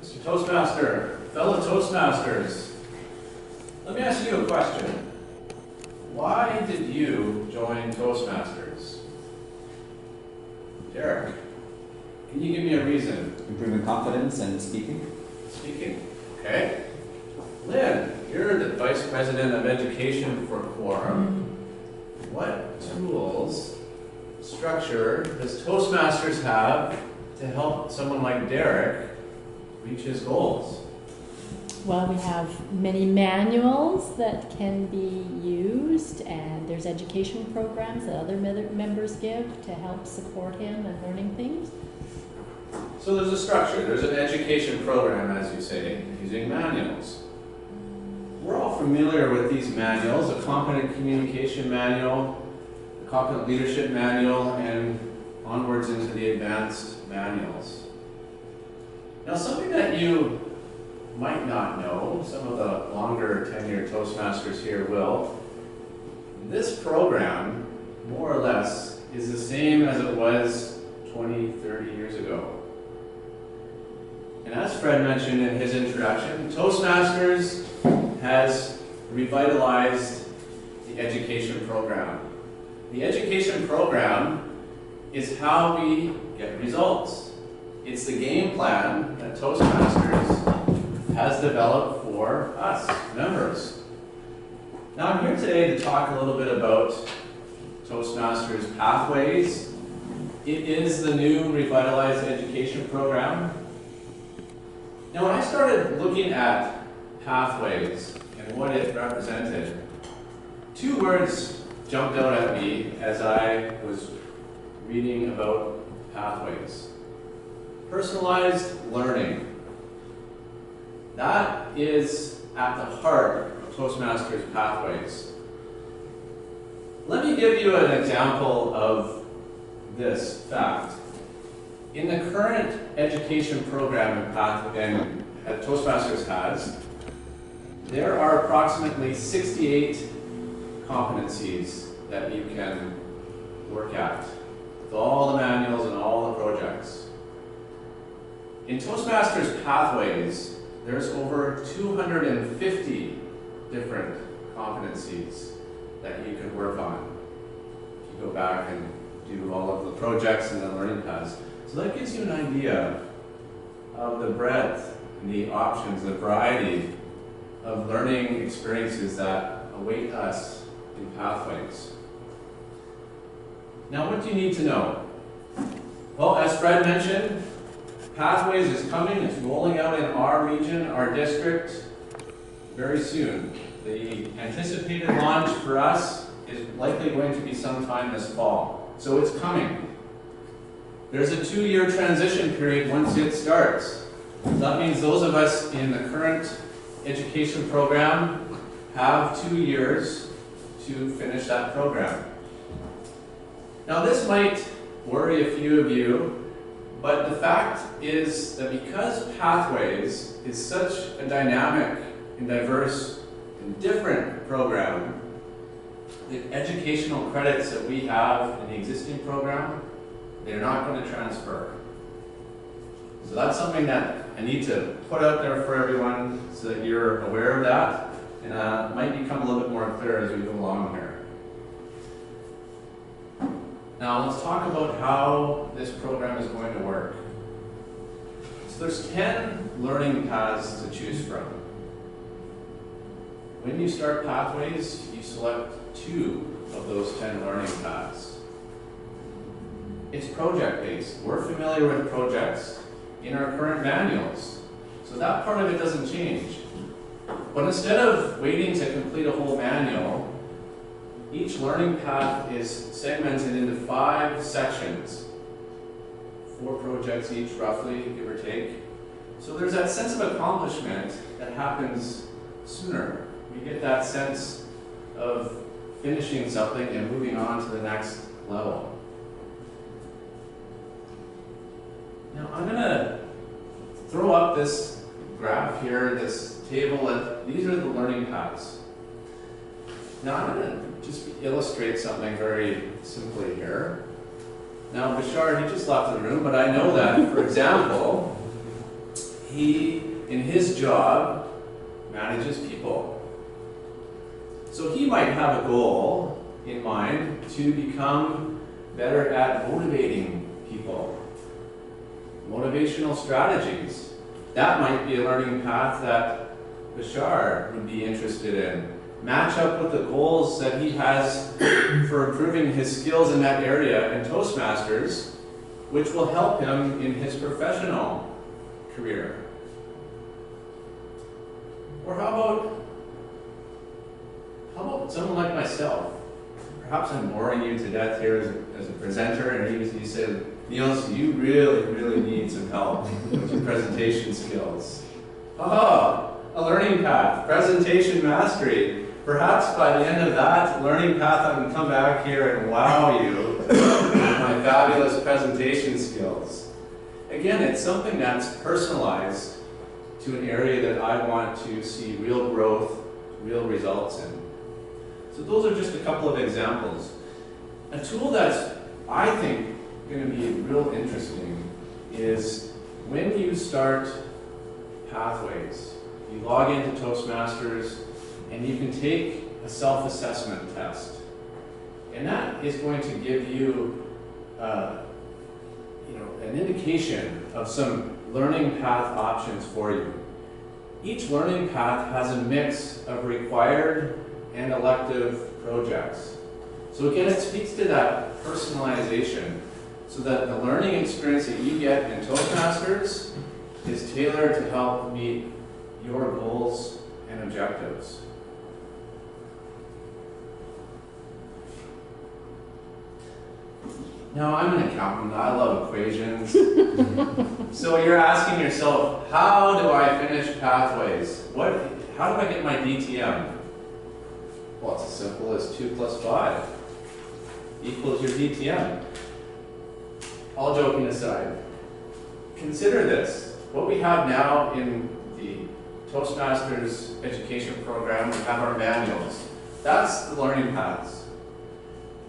Mr. Toastmaster, fellow Toastmasters, let me ask you a question. Why did you join Toastmasters? Derek, can you give me a reason? Improving confidence and speaking. Speaking, okay. Lynn, you're the Vice President of Education for Quorum. What tools, structure does Toastmasters have to help someone like Derek reach his goals? Well, we have many manuals that can be used, and there's education programs that other members give to help support him in learning things. So there's a structure, there's an education program, as you say, using manuals. We're all familiar with these manuals, a competent communication manual, a competent leadership manual, and onwards into the advanced manuals. Now, something that you might not know, some of the longer tenured Toastmasters here will, this program, more or less, is the same as it was 20, 30 years ago. And as Fred mentioned in his introduction, Toastmasters has revitalized the education program. The education program is how we get results. It's the game plan that Toastmasters has developed for us, members. Now I'm here today to talk a little bit about Toastmasters Pathways. It is the new revitalized education program. Now when I started looking at Pathways and what it represented, two words jumped out at me as I was reading about Pathways. Personalized learning. That is at the heart of Toastmasters Pathways. Let me give you an example of this fact. In the current education program that Toastmasters has, there are approximately 68 competencies that you can work at, with all the manuals and all the projects. In Toastmasters Pathways, there's over 250 different competencies that you can work on. You go back and do all of the projects and the learning paths. So that gives you an idea of the breadth and the options, the variety of learning experiences that await us in Pathways. Now, what do you need to know? Well, as Fred mentioned, Pathways is coming, it's rolling out in our region, our district, very soon. The anticipated launch for us is likely going to be sometime this fall. So it's coming. There's a 2-year transition period once it starts. That means those of us in the current education program have 2 years to finish that program. Now this might worry a few of you, but the fact is that because Pathways is such a dynamic and diverse and different program, the educational credits that we have in the existing program, they're not going to transfer. So that's something that I need to put out there for everyone so that you're aware of that, and it might become a little bit more clear as we go along here. Now let's talk about how this program is going to work. So there's 10 learning paths to choose from. When you start Pathways, you select 2 of those 10 learning paths. It's project-based. We're familiar with projects in our current manuals, so that part of it doesn't change. But instead of waiting to complete a whole manual, each learning path is segmented into 5 sections. 4 projects each, roughly, give or take. So there's that sense of accomplishment that happens sooner. We get that sense of finishing something and moving on to the next level. Now I'm going to throw up this graph here, this table, and these are the learning paths. Now I'm going to just illustrate something very simply here. Now Bashar, he just left the room, but I know that, for example, he, in his job, manages people. So he might have a goal in mind to become better at motivating people. Motivational strategies. That might be a learning path that Bashar would be interested in. Match up with the goals that he has for improving his skills in that area in Toastmasters, which will help him in his professional career. Or how about someone like myself? Perhaps I'm boring you to death here as a presenter, and he said, Nils, you really need some help with your presentation skills. Oh, a learning path, presentation mastery. Perhaps by the end of that learning path, I can come back here and wow you with my fabulous presentation skills. Again, it's something that's personalized to an area that I want to see real growth, real results in. So those are just a couple of examples. A tool that's, I think, going to be real interesting is when you start pathways. You log into Toastmasters and you can take a self-assessment test. And that is going to give you, an indication of some learning path options for you. Each learning path has a mix of required and elective projects. So again, it speaks to that personalization, so that the learning experience that you get in Toastmasters is tailored to help meet your goals and objectives. Now, I'm an accountant. I love equations. So you're asking yourself, how do I finish pathways? How do I get my DTM? Well, it's as simple as 2 plus 5 equals your DTM. All joking aside, consider this. What we have now in the Toastmasters education program, we have our manuals. That's the learning paths.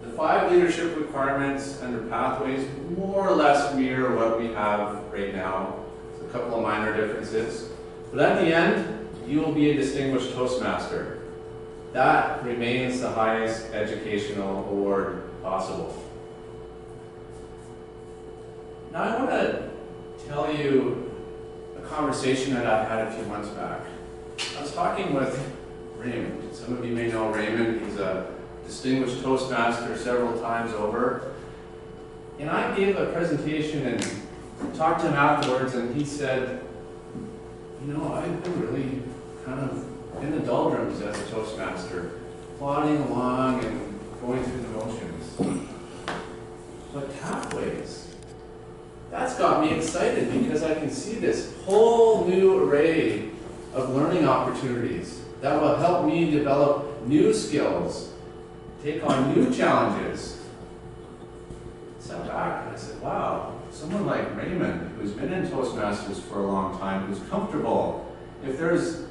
The 5 leadership requirements under pathways more or less mirror what we have right now. There's a couple of minor differences. But at the end, you will be a distinguished Toastmaster. That remains the highest educational award possible. Now I want to tell you a conversation that I had a few months back. I was talking with Raymond. Some of you may know Raymond. He's a distinguished Toastmaster several times over. And I gave a presentation and talked to him afterwards, and he said, I've been really kind of in the doldrums as a Toastmaster, plodding along and going through the motions. But pathways, that's got me excited because I can see this whole new array of learning opportunities that will help me develop new skills, take on new challenges. I sat back and I said, wow, someone like Raymond, who's been in Toastmasters for a long time, who's comfortable, if there's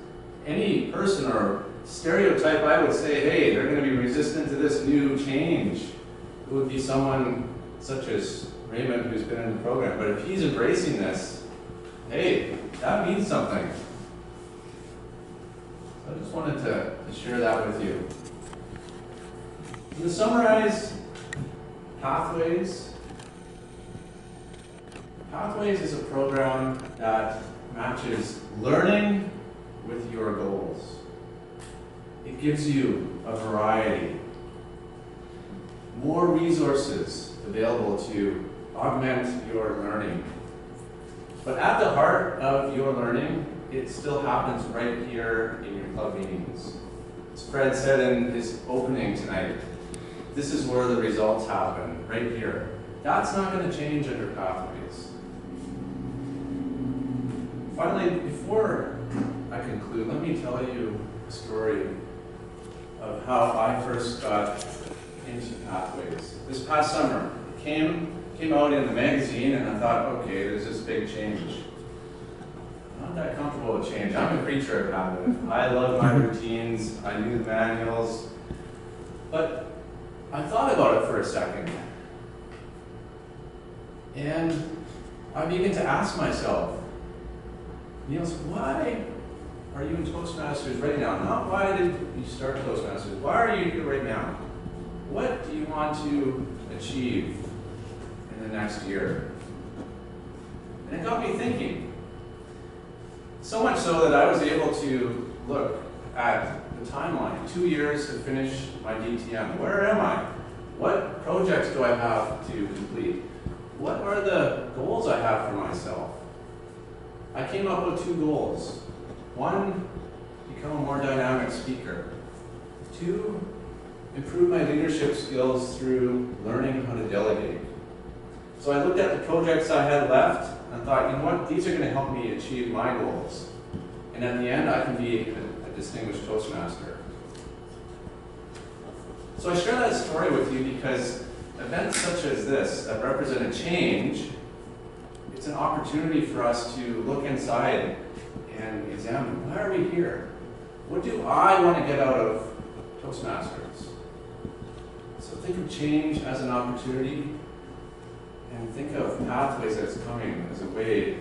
any person or stereotype I would say, hey, they're going to be resistant to this new change, it would be someone such as Raymond who's been in the program. But if he's embracing this, hey, that means something. So I just wanted to share that with you. To summarize, Pathways is a program that matches learning with your goals. It gives you a variety, more resources available to augment your learning. But at the heart of your learning, it still happens right here in your club meetings. As Fred said in his opening tonight, this is where the results happen, right here. That's not going to change under Pathways. Finally, before I conclude, let me tell you a story of how I first got into Pathways. This past summer, it came out in the magazine, and I thought, okay, there's this big change. I'm not that comfortable with change. I'm a creature of habit. I love my routines. I knew the manuals. But I thought about it for a second. And I began to ask myself, Nils, why are you in Toastmasters right now? Not why did you start Toastmasters? Why are you here right now? What do you want to achieve in the next year? And it got me thinking. So much so that I was able to look at the timeline. 2 years to finish my DTM. Where am I? What projects do I have to complete? What are the goals I have for myself? I came up with 2 goals. 1, become a more dynamic speaker. 2, improve my leadership skills through learning how to delegate. So I looked at the projects I had left and thought, you know what, these are going to help me achieve my goals. And at the end, I can be a distinguished Toastmaster. So I share that story with you because events such as this that represent a change, it's an opportunity for us to look inside and examine, why are we here? What do I want to get out of Toastmasters? So think of change as an opportunity and think of pathways that's coming as a way